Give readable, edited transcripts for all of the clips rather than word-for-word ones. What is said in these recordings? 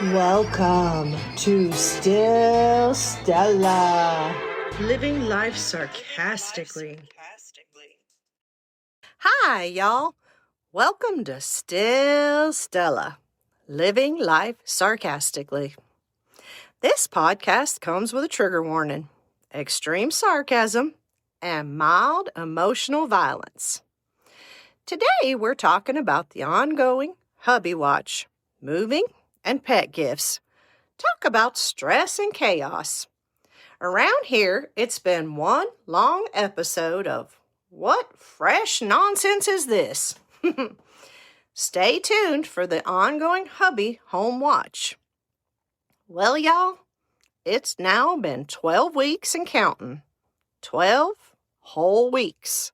Welcome to Still Stella, living life sarcastically. Hi, y'all. Welcome to Still Stella, living life sarcastically. This podcast comes with a trigger warning, extreme sarcasm, and mild emotional violence. Today, we're talking about the ongoing Hubby Watch, moving, and pet gifts. Talk about stress and chaos. Around here, it's been one long episode of What Fresh Nonsense Is This? Stay tuned for the ongoing Hubby Home Watch. Well, y'all, it's now been 12 weeks and counting. 12 whole weeks.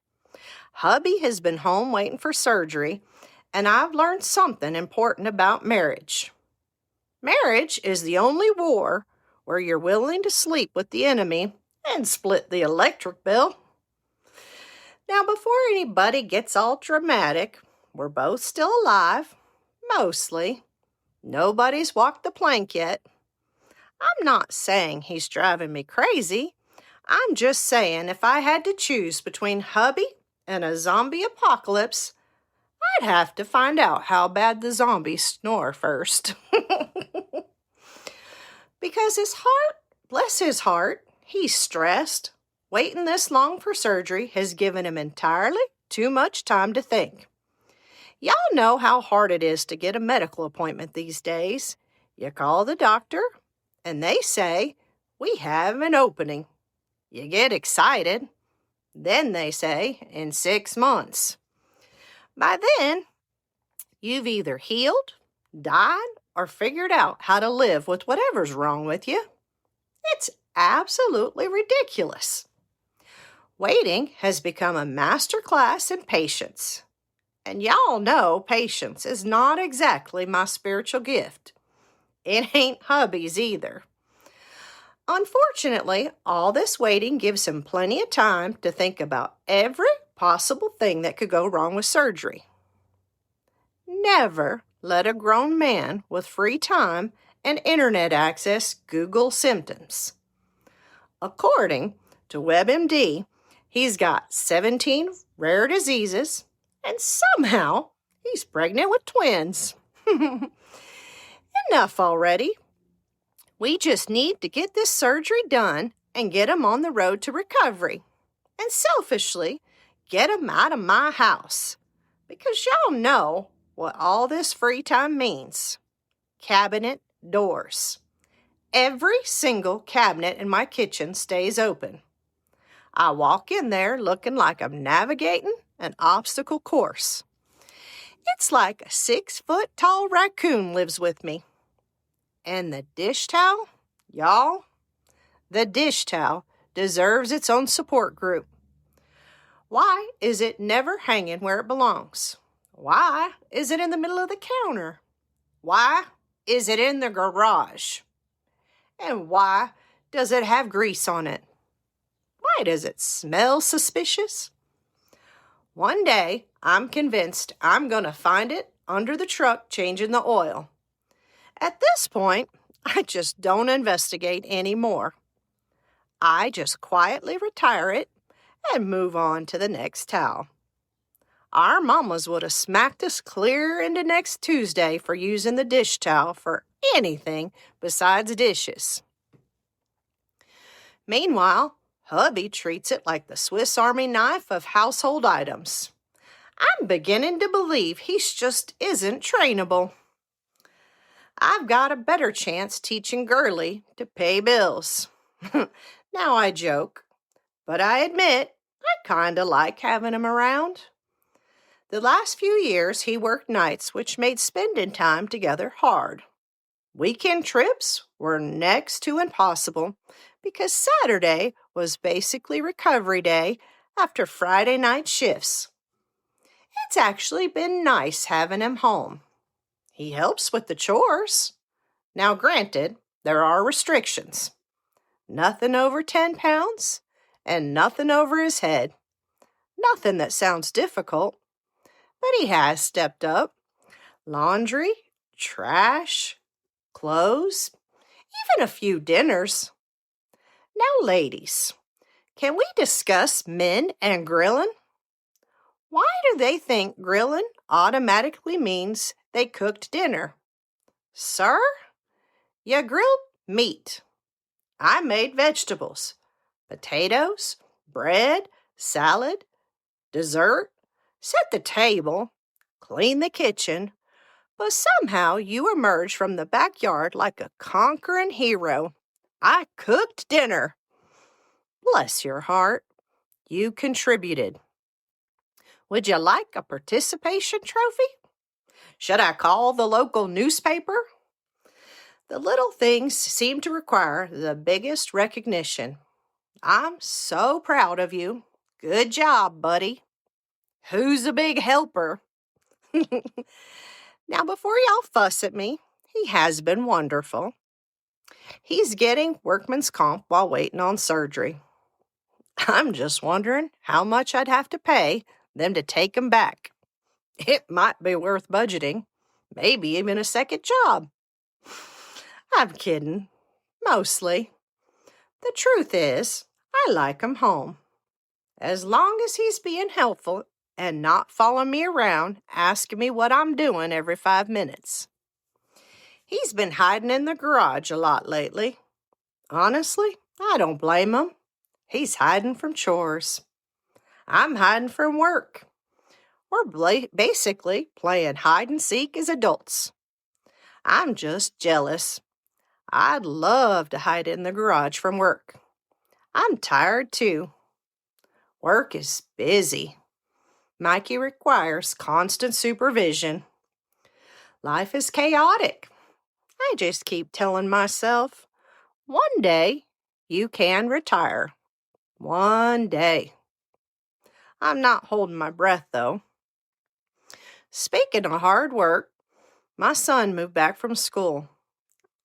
Hubby has been home waiting for surgery, and I've learned something important about marriage. Marriage is the only war where you're willing to sleep with the enemy and split the electric bill. Now, before anybody gets all dramatic, we're both still alive, mostly. Nobody's walked the plank yet. I'm not saying he's driving me crazy. I'm just saying if I had to choose between Hubby and a zombie apocalypse, I'd have to find out how bad the zombies snore first. Because his heart, bless his heart, he's stressed. Waiting this long for surgery has given him entirely too much time to think. Y'all know how hard it is to get a medical appointment these days. You call the doctor, and they say, "We have an opening." You get excited. Then they say, "In 6 months." By then, you've either healed, died, or figured out how to live with whatever's wrong with you. It's absolutely ridiculous. Waiting has become a master class in patience. And y'all know patience is not exactly my spiritual gift. It ain't Hubby's either. Unfortunately, all this waiting gives him plenty of time to think about every possible thing that could go wrong with surgery. Never let a grown man with free time and internet access Google symptoms. According to WebMD, he's got 17 rare diseases, and somehow he's pregnant with twins. Enough already. We just need to get this surgery done and get him on the road to recovery. And selfishly, get him out of my house. Because y'all know what all this free time means. Cabinet doors. Every single cabinet in my kitchen stays open. I walk in there looking like I'm navigating an obstacle course. It's like a 6-foot-tall raccoon lives with me. And the dish towel, y'all, the dish towel deserves its own support group. Why is it never hanging where it belongs? Why is it in the middle of the counter? Why is it in the garage? And why does it have grease on it? Why does it smell suspicious? One day, I'm convinced I'm going to find it under the truck changing the oil. At this point, I just don't investigate anymore. I just quietly retire it and move on to the next towel. Our mamas would have smacked us clear into next Tuesday for using the dish towel for anything besides dishes. Meanwhile, Hubby treats it like the Swiss Army knife of household items. I'm beginning to believe he just isn't trainable. I've got a better chance teaching Gurley to pay bills. Now I joke, but I admit I kinda like having him around. The last few years he worked nights, which made spending time together hard. Weekend trips were next to impossible because Saturday was basically recovery day after Friday night shifts. It's actually been nice having him home. He helps with the chores. Now, granted, there are restrictions. Nothing over 10 pounds and nothing over his head. Nothing that sounds difficult, but he has stepped up. Laundry, trash, clothes, even a few dinners. Now, ladies, can we discuss men and grilling? Why do they think grilling automatically means they cooked dinner? Sir, you grilled meat. I made vegetables, potatoes, bread, salad, dessert, set the table, clean the kitchen, but somehow you emerge from the backyard like a conquering hero. I cooked dinner. Bless your heart, you contributed. Would you like a participation trophy? Should I call the local newspaper? The little things seem to require the biggest recognition. I'm so proud of you. Good job, buddy. Who's a big helper? Now, before y'all fuss at me, he has been wonderful. He's getting workman's comp while waiting on surgery. I'm just wondering how much I'd have to pay them to take him back. It might be worth budgeting, maybe even a second job. I'm kidding, mostly. The truth is, I like him home. As long as he's being helpful and not following me around, asking me what I'm doing every 5 minutes. He's been hiding in the garage a lot lately. Honestly, I don't blame him. He's hiding from chores. I'm hiding from work. We're basically playing hide and seek as adults. I'm just jealous. I'd love to hide in the garage from work. I'm tired too. Work is busy. Mikey requires constant supervision. Life is chaotic. I just keep telling myself, one day you can retire. One day. I'm not holding my breath, though. Speaking of hard work, my son moved back from school.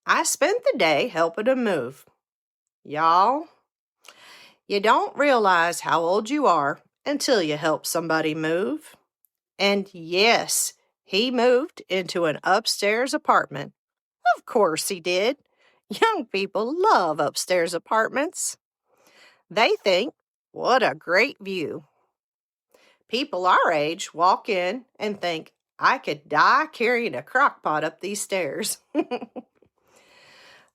I spent the day helping him move. Y'all, you don't realize how old you are until you help somebody move. And yes, he moved into an upstairs apartment. Of course he did. Young people love upstairs apartments. They think, what a great view. People our age walk in and think, I could die carrying a crock pot up these stairs.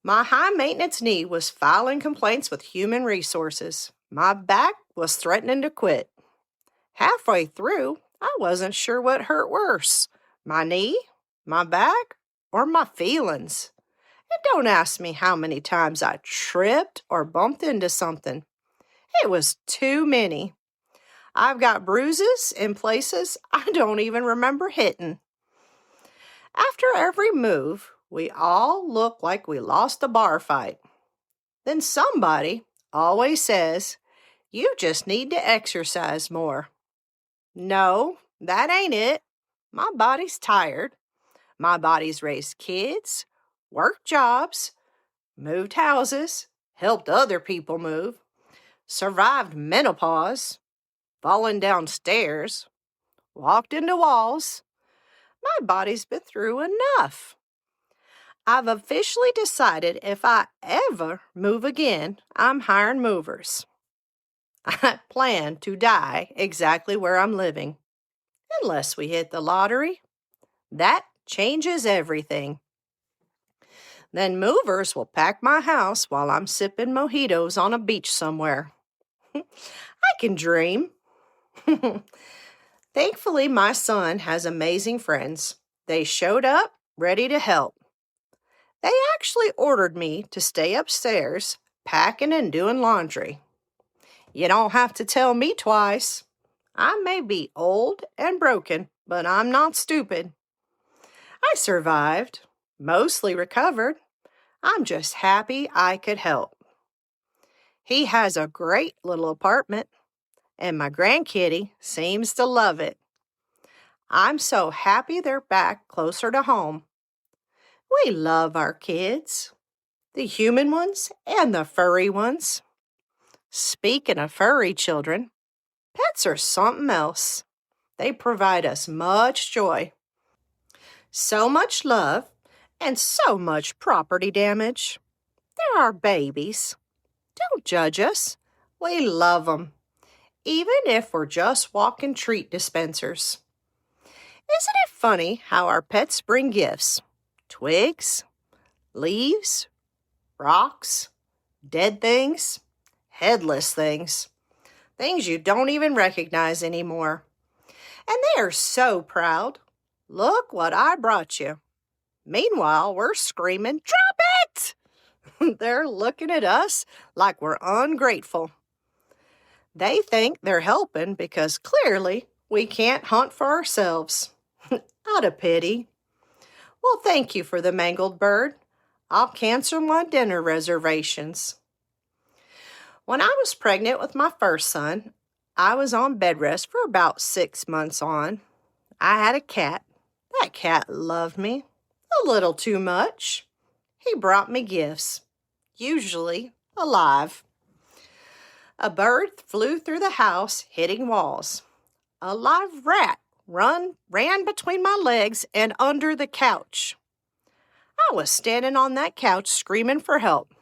My high-maintenance knee was filing complaints with human resources. My back was threatening to quit. Halfway through, I wasn't sure what hurt worse, my knee, my back, or my feelings. And don't ask me how many times I tripped or bumped into something. It was too many. I've got bruises in places I don't even remember hitting. After every move, we all look like we lost a bar fight. Then somebody always says, you just need to exercise more. No, that ain't it. My body's tired. My body's raised kids, worked jobs, moved houses, helped other people move, survived menopause, fallen down stairs, walked into walls. My body's been through enough. I've officially decided if I ever move again, I'm hiring movers. I plan to die exactly where I'm living, unless we hit the lottery. That changes everything. Then movers will pack my house while I'm sipping mojitos on a beach somewhere. I can dream. Thankfully, my son has amazing friends. They showed up, ready to help. They actually ordered me to stay upstairs, packing and doing laundry. You don't have to tell me twice. I may be old and broken, but I'm not stupid. I survived, mostly recovered. I'm just happy I could help. He has a great little apartment, and my grandkitty seems to love it. I'm so happy they're back closer to home. We love our kids, the human ones and the furry ones. Speaking of furry children, pets are something else. They provide us much joy, so much love, and so much property damage. They're our babies. Don't judge us. We love them, even if we're just walking treat dispensers. Isn't it funny how our pets bring gifts? Twigs, leaves, rocks, dead things, headless things, things you don't even recognize anymore. And they are so proud. Look what I brought you. Meanwhile, we're screaming, "Drop it!" They're looking at us like we're ungrateful. They think they're helping because clearly we can't hunt for ourselves. Out of pity. Well, thank you for the mangled bird. I'll cancel my dinner reservations. When I was pregnant with my first son, I was on bed rest for about 6 months on. I had a cat. That cat loved me. A little too much. He brought me gifts, usually alive. A bird flew through the house, hitting walls. A live rat ran between my legs and under the couch. I was standing on that couch screaming for help.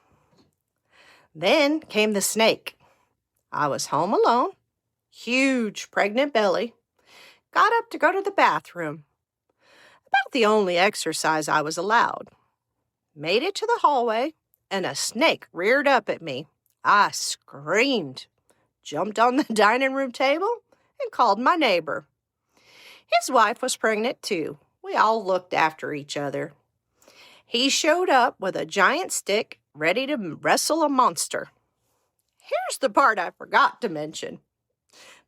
Then came the snake. I was home alone, huge pregnant belly, got up to go to the bathroom. About the only exercise I was allowed. Made it to the hallway, and a snake reared up at me. I screamed, jumped on the dining room table, and called my neighbor. His wife was pregnant too. We all looked after each other. He showed up with a giant stick, ready to wrestle a monster. Here's the part I forgot to mention.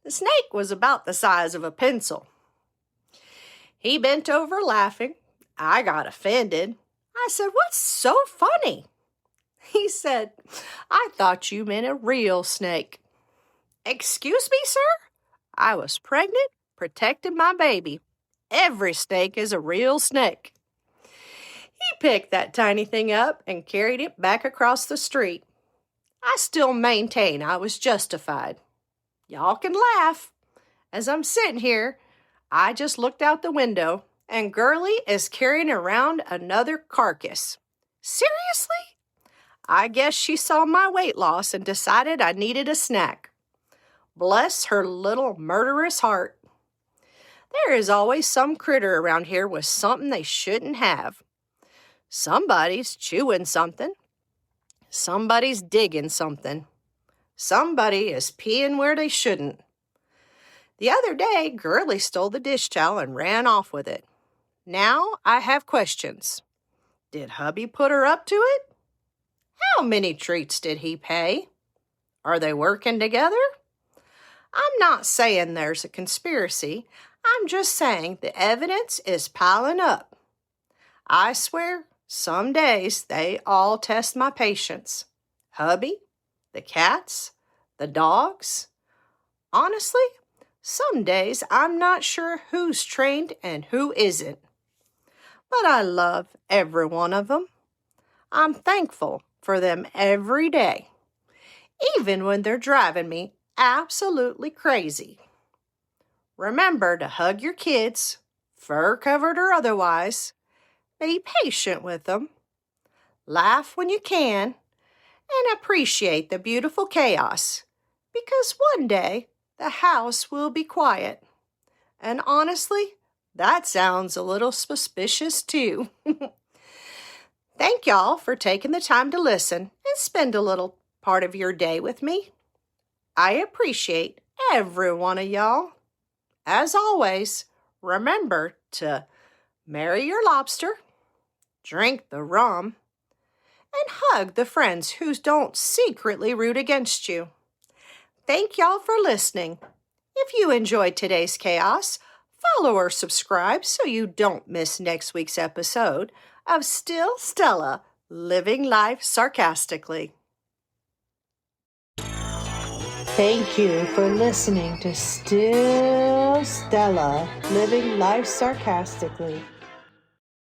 The snake was about the size of a pencil. He bent over laughing. I got offended. I said, "What's so funny?" He said, "I thought you meant a real snake." "Excuse me, sir? I was pregnant, protected my baby. Every snake is a real snake." He picked that tiny thing up and carried it back across the street. I still maintain I was justified. Y'all can laugh. As I'm sitting here, I just looked out the window, and Girlie is carrying around another carcass. Seriously? I guess she saw my weight loss and decided I needed a snack. Bless her little murderous heart. There is always some critter around here with something they shouldn't have. Somebody's chewing something. Somebody's digging something. Somebody is peeing where they shouldn't. The other day, Girlie stole the dish towel and ran off with it. Now I have questions. Did hubby put her up to it? How many treats did he pay? Are they working together? I'm not saying there's a conspiracy. I'm just saying the evidence is piling up. I swear, some days they all test my patience. Hubby, the cats, the dogs. Honestly, some days I'm not sure who's trained and who isn't. But I love every one of them. I'm thankful for them every day, even when they're driving me absolutely crazy. Remember to hug your kids, fur-covered or otherwise. Be patient with them. Laugh when you can, and appreciate the beautiful chaos, because one day the house will be quiet. And honestly, that sounds a little suspicious too. Thank y'all for taking the time to listen and spend a little part of your day with me. I appreciate every one of y'all. As always, remember to marry your lobster, drink the rum, and hug the friends who don't secretly root against you. Thank y'all for listening. If you enjoyed today's chaos, follow or subscribe so you don't miss next week's episode of Still Stella, Living Life Sarcastically. Thank you for listening to Still Stella, Living Life Sarcastically.